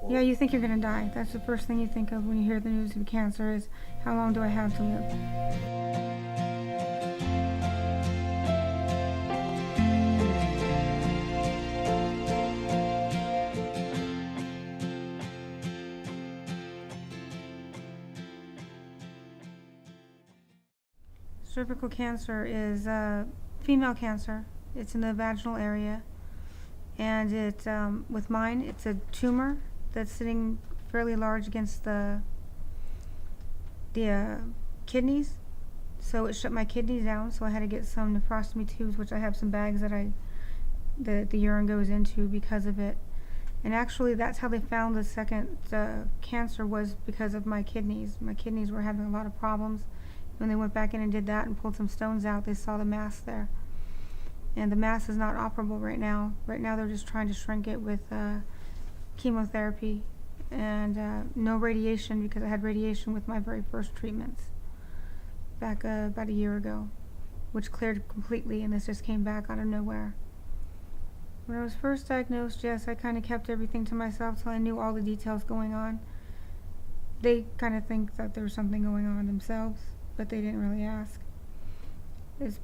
Yeah, you think you're gonna die. That's the first thing you think of when you hear the news of cancer is, how long do I have to live? Cervical cancer is female cancer. It's in the vaginal area, and with mine, it's a tumor that's sitting fairly large against the kidneys. So it shut my kidneys down. So I had to get some nephrostomy tubes, which I have some bags that the urine goes into because of it. And actually, that's how they found the second cancer, was because of my kidneys. My kidneys were having a lot of problems. When they went back in and did that and pulled some stones out, they saw the mass there. And the mass is not operable right now. Right now, they're just trying to shrink it with chemotherapy and no radiation, because I had radiation with my very first treatments back about a year ago, which cleared completely, and this just came back out of nowhere. When I was first diagnosed, yes, I kind of kept everything to myself till I knew all the details going on. They kind of think that there's something going on themselves, but they didn't really ask.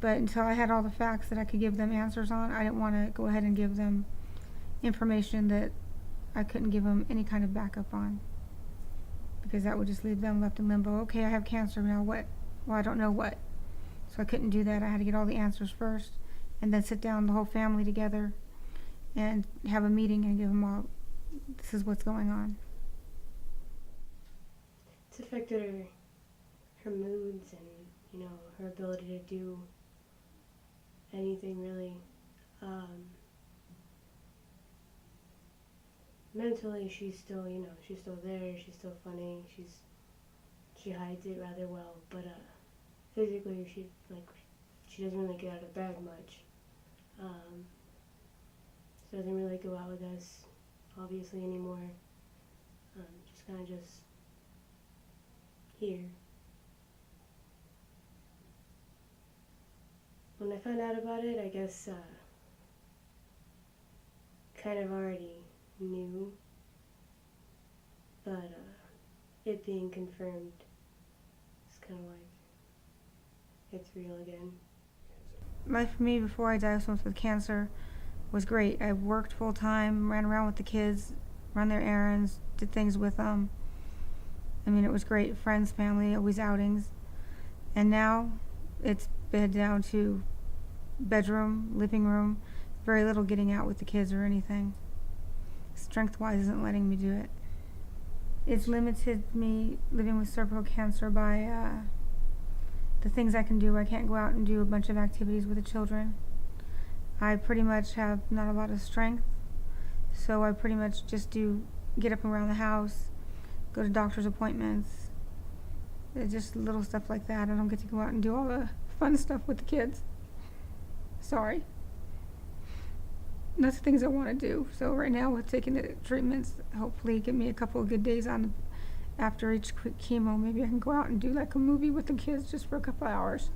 But until I had all the facts that I could give them answers on, I didn't want to go ahead and give them information that I couldn't give them any kind of backup on, because that would just leave them left in limbo. Okay, I have cancer, now what? Well, I don't know what. So I couldn't do that. I had to get all the answers first, and then sit down, the whole family together, and have a meeting and give them all, this is what's going on. It's affected her moods and, her ability to do anything really. Mentally, she's still, she's still there, she's still funny, she hides it rather well, but physically she doesn't really get out of bed much. She doesn't really go out with us, obviously, anymore. Just kind of just here. When I found out about it, I guess kind of already knew, but it being confirmed is kind of like, it's real again. Life for me before I diagnosed with cancer was great. I worked full time, ran around with the kids, run their errands, did things with them. I mean, it was great. Friends, family, always outings. And now it's been down to bedroom, living room, very little getting out with the kids or anything. Strength-wise isn't letting me do it. It's limited me living with cervical cancer by the things I can do. I can't go out and do a bunch of activities with the children. I pretty much have not a lot of strength, so I pretty much just get up around the house, go to doctor's appointments, just little stuff like that. I don't get to go out and do all the fun stuff with the kids. Sorry. And that's the things I want to do. So right now, with taking the treatments, hopefully give me a couple of good days after each quick chemo. Maybe I can go out and do like a movie with the kids just for a couple hours.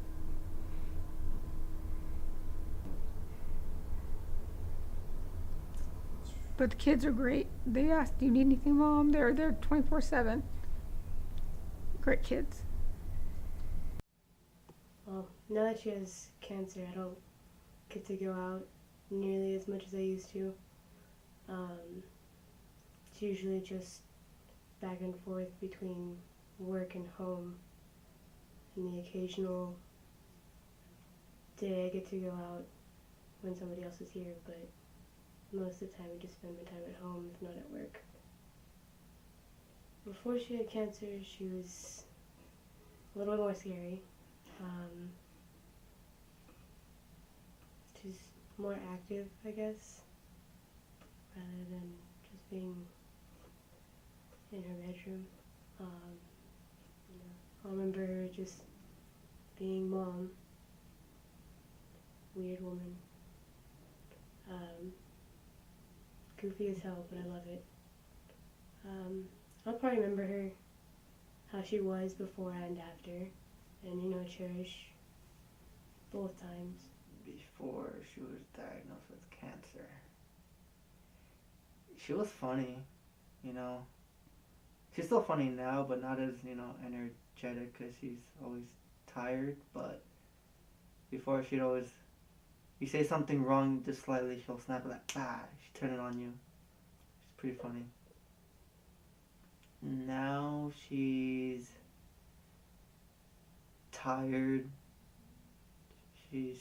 But the kids are great. They ask, "Do you need anything, Mom?" They're 24/7. Great kids. Well, now that she has cancer, I don't get to go out nearly as much as I used to. It's usually just back and forth between work and home, and the occasional day I get to go out when somebody else is here, but most of the time I just spend my time at home, if not at work. Before she had cancer, she was a little bit more scary. She's more active, I guess, rather than just being in her bedroom. I remember her just being Mom, weird woman, goofy as hell, but I love it. I'll probably remember her how she was before and after, and cherish both times. Before she was diagnosed with cancer, she was funny. you know. She's still funny now, but not as, energetic because she's always tired. But before, she'd always, you say something wrong just slightly, she'll snap it like, bah, she'd turn it on you. She's pretty funny. Now she's tired. She's,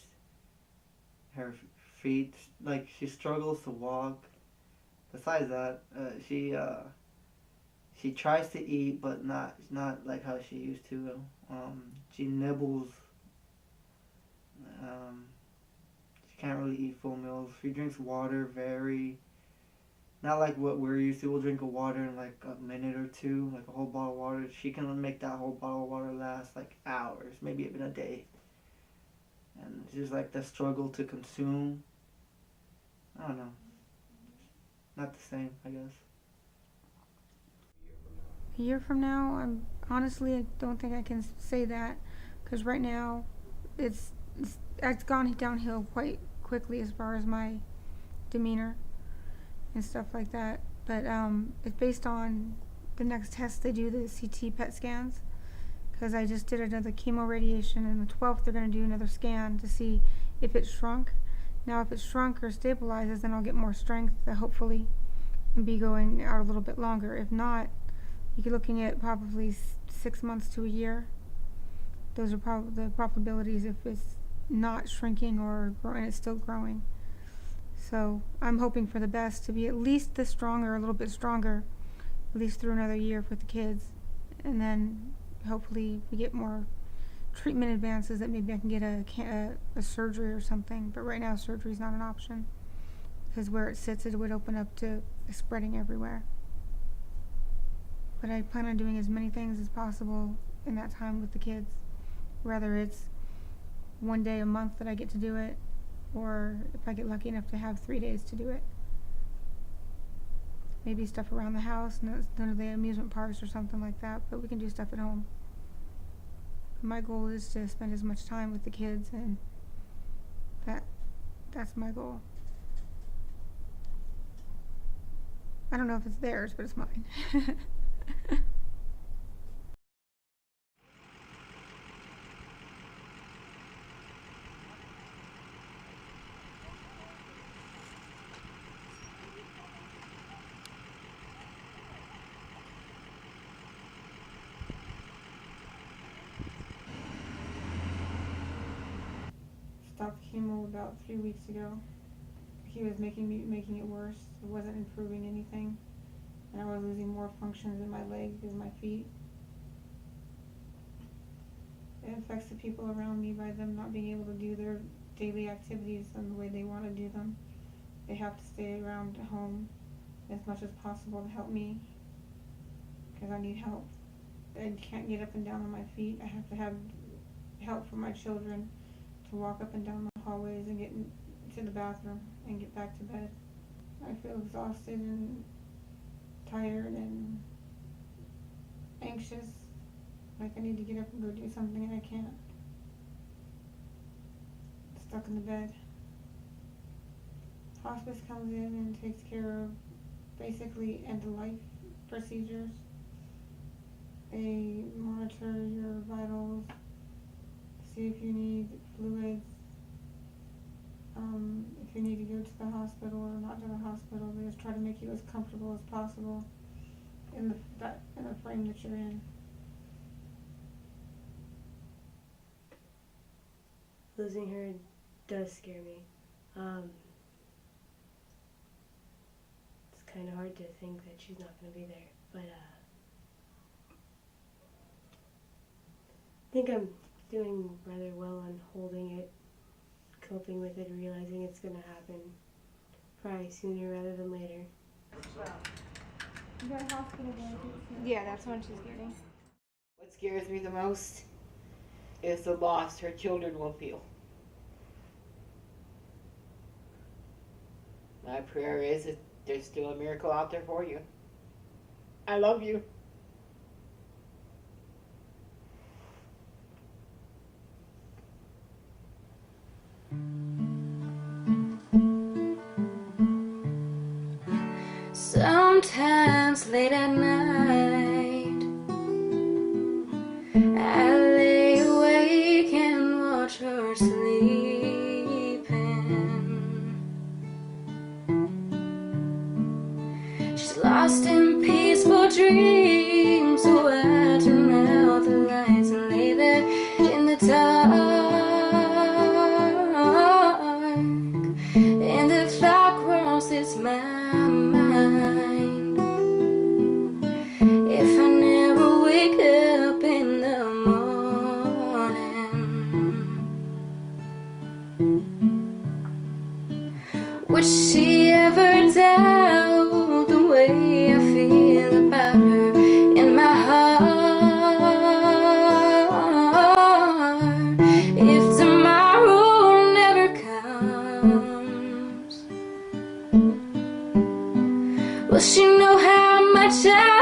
her feet, like, she struggles to walk. Besides that, she tries to eat, but not like how she used to. She nibbles. Um, she can't really eat full meals. She drinks water very, not like what we're used to. We'll drink a water in like a minute or two, like a whole bottle of water. She can make that whole bottle of water last like hours, maybe even a day. And it's just like the struggle to consume. I don't know. Not the same, I guess. A year from now, I don't think I can say that, because right now, it's gone downhill quite quickly as far as my demeanor and stuff like that. But it's based on the next test they do, the CT PET scans, because I just did another chemo radiation, and the 12th they're going to do another scan to see if it shrunk. Now, if it shrunk or stabilizes, then I'll get more strength, hopefully, and be going out a little bit longer. If not, you're looking at probably 6 months to a year. Those are the probabilities if it's not shrinking or growing, it's still growing. So I'm hoping for the best, to be at least this strong or a little bit stronger, at least through another year with the kids. And then hopefully we get more treatment advances that maybe I can get a surgery or something. But right now surgery is not an option, because where it sits, it would open up to spreading everywhere. But I plan on doing as many things as possible in that time with the kids, whether it's one day a month that I get to do it, or if I get lucky enough to have 3 days to do it. Maybe stuff around the house, none of the amusement parks or something like that, but we can do stuff at home. My goal is to spend as much time with the kids, and that's my goal. I don't know if it's theirs, but it's mine. Stopped chemo about 3 weeks ago. He was making it worse. It wasn't improving anything, and I was losing more functions in my legs and my feet. It affects the people around me by them not being able to do their daily activities in the way they want to do them. They have to stay around home as much as possible to help me, because I need help. I can't get up and down on my feet. I have to have help from my children to walk up and down the hallways and get to the bathroom and get back to bed. I feel exhausted and tired and anxious, like I need to get up and go do something, and I can't. Stuck in the bed. Hospice comes in and takes care of basically end-of-life procedures. They monitor your vitals, see if you need fluids, if you need to go to the hospital or not to the hospital. They just try to make you as comfortable as possible in the frame that you're in. Losing her does scare me. It's kind of hard to think that she's not going to be there, but I think I'm doing rather well on holding it, coping with it, realizing it's going to happen probably sooner rather than later. You got a hospital bed? Yeah, that's when she's getting. What scares me the most is the loss her children will feel. My prayer is that there's still a miracle out there for you. I love you. Sometimes late at night, I lay awake and watch her sleeping. She's lost in peaceful dreams, so I turn out the lights and lay there in the dark, and the thought crosses my mind: if I never wake up in the morning, would she ever doubt the way I feel about her in my heart? If tomorrow never comes, will she know how much I